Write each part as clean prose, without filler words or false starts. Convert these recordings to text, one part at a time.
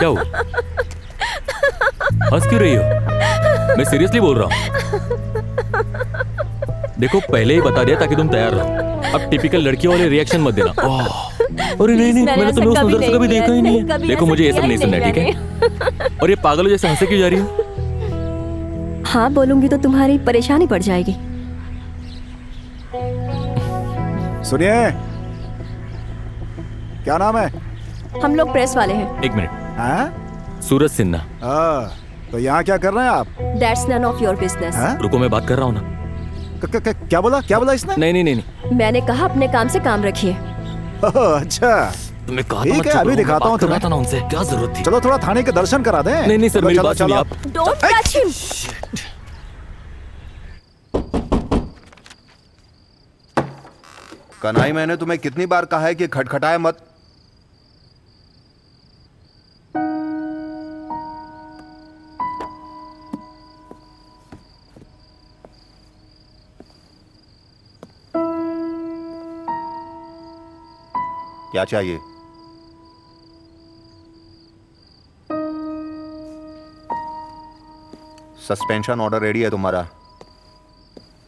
क्या हुआ? हंस क्यों रही हो? मैं सीरियसली बोल रहा हूँ। देखो पहले ही बता दिया ताकि तुम तैयार रहो। अब टिपिकल लड़कियों वाले रिएक्शन मत देना। अरे नहीं नहीं, मैंने तुम्हें उस नजर से कभी देखा ही नहीं है। देखो मुझे ये सब नहीं सुनना है, ठीक है? और ये पागलों जैसे हंसे क्यों जा रही हो? हाँ बोलूंगी तो तुम्हारी परेशानी बढ़ जाएगी। सुनिए, क्या नाम है? हम लोग प्रेस वाले हैं। एक मिनट। हाँ? सूरज सिन्हा। तो यहाँ क्या कर रहे हैं आप? That's none of your business। रुको मैं बात कर रहा हूँ ना। क्या बोला इसने? नहीं नहीं नहीं। मैंने कहा अपने काम से काम रखिए। अच्छा तुम्हें कहा ठीक है, अभी दिखाता हूँ तुम्हें। था ना उनसे, क्या जरूरत थी? चलो थोड़ा थाने के दर्शन करा दें। नहीं नहीं सर, मेरी बात सुनिए आप। Don't touch him। कन्हई, मैंने तुम्हें कितनी बार कहा है कि खटखटाए मत। क्या चाहिए? सस्पेंशन ऑर्डर रेडी है तुम्हारा।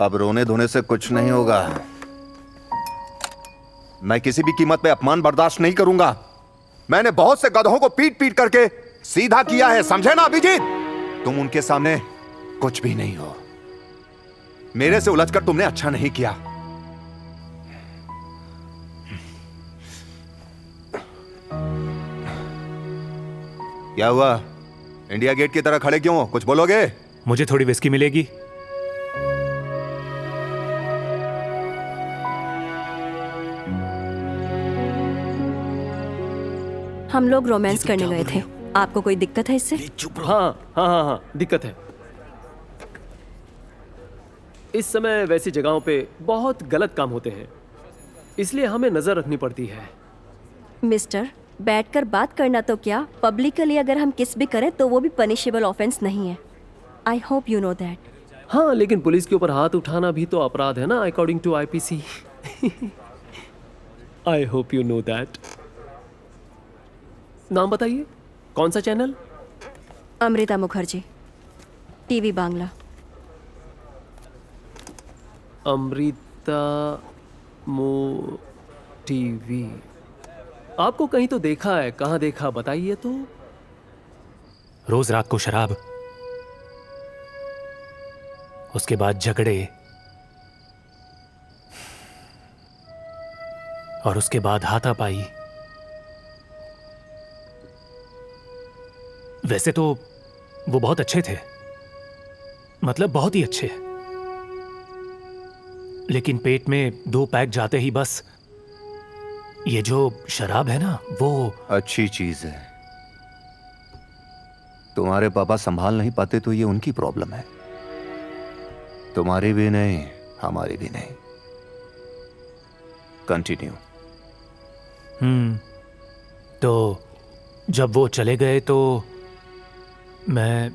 अब रोने धोने से कुछ नहीं होगा। मैं किसी भी कीमत पे अपमान बर्दाश्त नहीं करूंगा। मैंने बहुत से गधों को पीट पीट करके सीधा किया है, समझे ना अभिजीत? तुम उनके सामने कुछ भी नहीं हो। मेरे से उलझकर तुमने अच्छा नहीं किया। क्या हुआ? इंडिया गेट की तरह खड़े क्यों हो? कुछ बोलोगे? मुझे थोड़ी विस्की मिलेगी? हम लोग रोमांस करने गए थे। आपको कोई दिक्कत है इससे? हाँ, दिक्कत है। इस समय वैसी जगहों पे बहुत गलत काम होते हैं, इसलिए हमें नजर रखनी पड़ती है। मिस्टर, बैठकर बात करना तो क्या, पब्लिकली अगर हम किस भी करें तो वो भी पनिशेबल ऑफेंस नहीं है। आई होप यू नो दैट। हाँ, लेकिन पुलिस के ऊपर हाथ उठाना भी तो अपराध है ना, according to IPC. I hope you know that. नाम बताइए, कौन सा channel? Amrita Mukherjee, TV Bangla. Amrita TV. आपको कहीं तो देखा है, कहाँ देखा बताइए तो। रोज रात को शराब, उसके बाद झगड़े, और उसके बाद हाथापाई। वैसे तो वो बहुत अच्छे थे, मतलब बहुत ही अच्छे, लेकिन पेट में 2 पैक जाते ही बस ये जो शराब है ना, वो अच्छी चीज है। तुम्हारे पापा संभाल नहीं पाते तो ये उनकी प्रॉब्लम है, तुम्हारी भी नहीं, हमारी भी नहीं। कंटिन्यू। तो जब वो चले गए तो मैं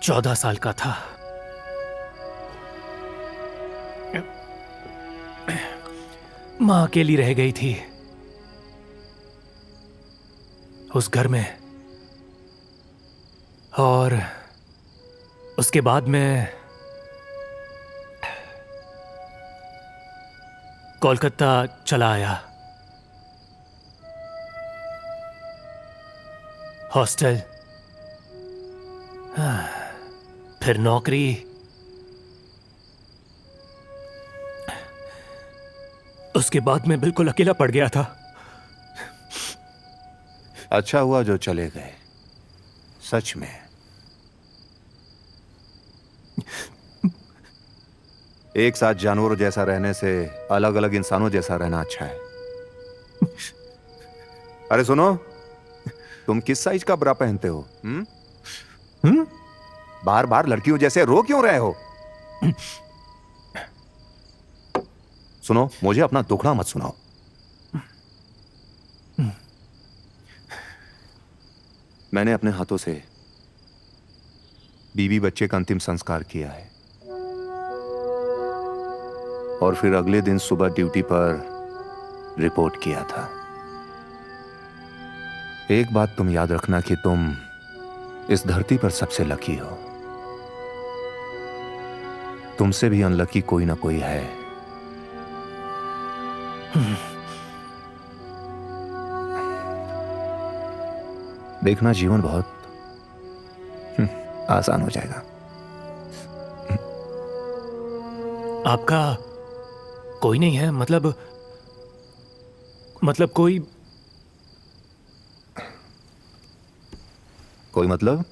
14 साल का था। मां अकेली रह गई थी उस घर में, और उसके बाद मैं कोलकाता चला आया। हॉस्टल, फिर नौकरी, उसके बाद मैं बिल्कुल अकेला पड़ गया था। अच्छा हुआ जो चले गए, सच में। एक साथ जानवरों जैसा रहने से अलग अलग इंसानों जैसा रहना अच्छा है। अरे सुनो, तुम किस साइज का ब्रा पहनते हो? बार बार लड़कियों जैसे रो क्यों रहे हो? सुनो, मुझे अपना दुखड़ा मत सुनाओ। मैंने अपने हाथों से बीवी बच्चे का अंतिम संस्कार किया है, और फिर अगले दिन सुबह ड्यूटी पर रिपोर्ट किया था। एक बात तुम याद रखना कि तुम इस धरती पर सबसे लकी हो। तुमसे भी अनलकी कोई ना कोई है। देखना जीवन बहुत आसान हो जाएगा। आपका कोई नहीं है? मतलब कोई मतलब?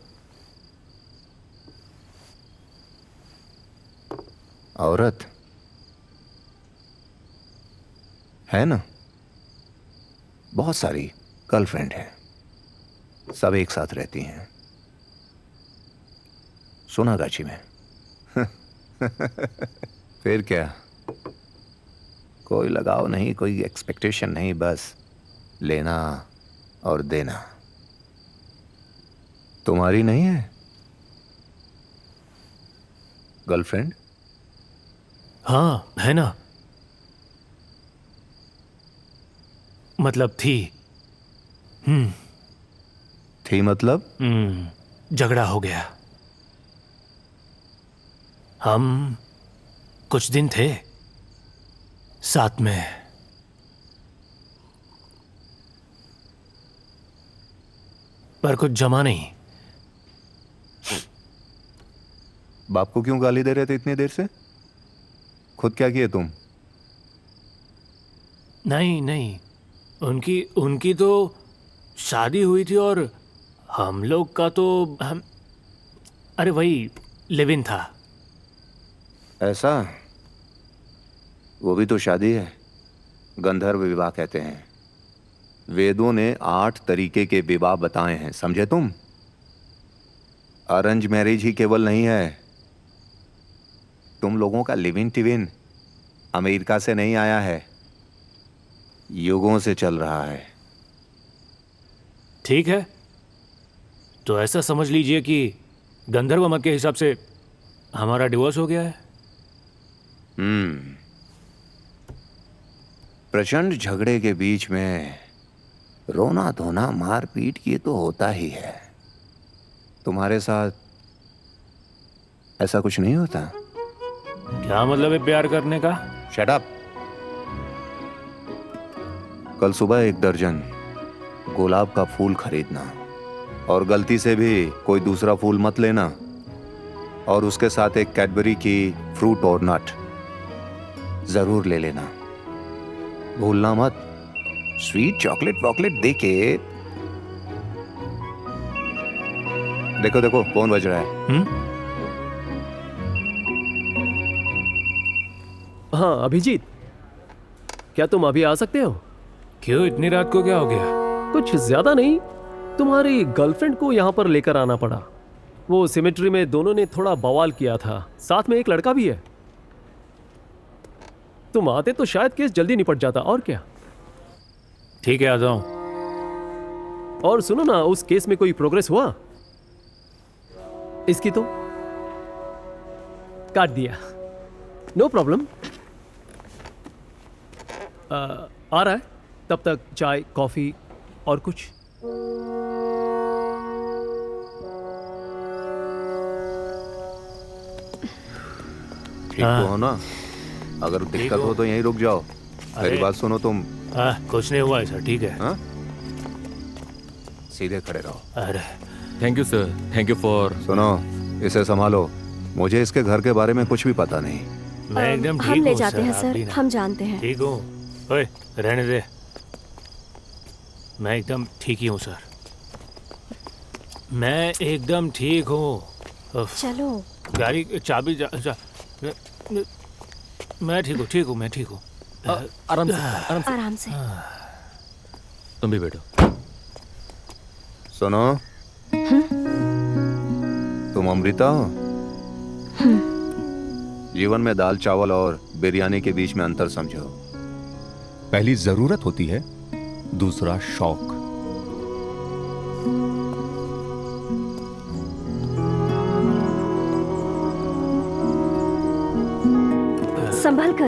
औरत है ना, बहुत सारी गर्लफ्रेंड है, सब एक साथ रहती हैं सोनागाची में। फिर क्या, कोई लगाव नहीं, कोई एक्सपेक्टेशन नहीं, बस लेना और देना। तुम्हारी नहीं है गर्लफ्रेंड? हाँ है ना, मतलब थी। थी मतलब? झगड़ा हो गया। हम कुछ दिन थे साथ में, पर कुछ जमा नहीं। बाप को क्यों गाली दे रहे थे इतनी देर से? खुद क्या किए तुम? नहीं, उनकी तो शादी हुई थी और हम लोग का तो अरे वही लिव इन था। ऐसा? वो भी तो शादी है, गंधर्व विवाह कहते हैं। वेदों ने 8 तरीके के विवाह बताए हैं, समझे तुम? अरेंज मैरिज ही केवल नहीं है। तुम लोगों का लिव इन टिविन अमेरिका से नहीं आया है, युगों से चल रहा है। ठीक है, तो ऐसा समझ लीजिए कि गंधर्व मत के हिसाब से हमारा डिवोर्स हो गया है। प्रचंड झगड़े के बीच में रोना धोना मारपीट ये तो होता ही है। तुम्हारे साथ ऐसा कुछ नहीं होता? क्या मतलब है प्यार करने का? Shut up. कल सुबह 1 दर्जन गुलाब का फूल खरीदना, और गलती से भी कोई दूसरा फूल मत लेना, और उसके साथ एक कैडबरी की फ्रूट और नट जरूर ले लेना, भूलना मत। स्वीट चॉकलेट वॉकलेट देके। देखो देखो फोन बज रहा है। हाँ अभिजीत, क्या तुम अभी आ सकते हो? क्यों, इतनी रात को क्या हो गया? कुछ ज्यादा नहीं, तुम्हारी गर्लफ्रेंड को यहाँ पर लेकर आना पड़ा। वो सिमेट्री में दोनों ने थोड़ा बवाल किया था, साथ में एक लड़का भी है। तुम आते तो शायद केस जल्दी निपट जाता, और क्या। ठीक है, आ जाऊं। और सुनो ना, उस केस में कोई प्रोग्रेस हुआ? इसकी तो काट दिया। No problem. आ रहा है, तब तक चाय कॉफी और कुछ। ठीक तो हो ना? अगर दिक्कत हो तो यहीं रुक जाओ। मेरी बात सुनो तुम। कुछ नहीं हुआ ऐसा, ठीक है। हाँ? सीधे खड़े रहो। अरे thank you sir, thank you for. सुनो, इसे संभालो, मुझे इसके घर के बारे में कुछ भी पता नहीं। मैं एकदम ठीक हम ले हूँ जाते हैं आप सर, भी ना। हम जानते हैं। ठीक हूँ। ओए रहने दे, मैं एकदम ठीक ही हूँ सर, मैं एकदम ठीक हूँ। चलो। गाड़ी चाबी मैं ठीक हूँ, मैं ठीक हूँ। आराम से, आराम से। आराम से। तुम भी बैठो। सुनो, तुम अमृता हो? जीवन में दाल चावल और बिरयानी के बीच में अंतर समझो। पहली जरूरत होती है, दूसरा शौक। संभल कर।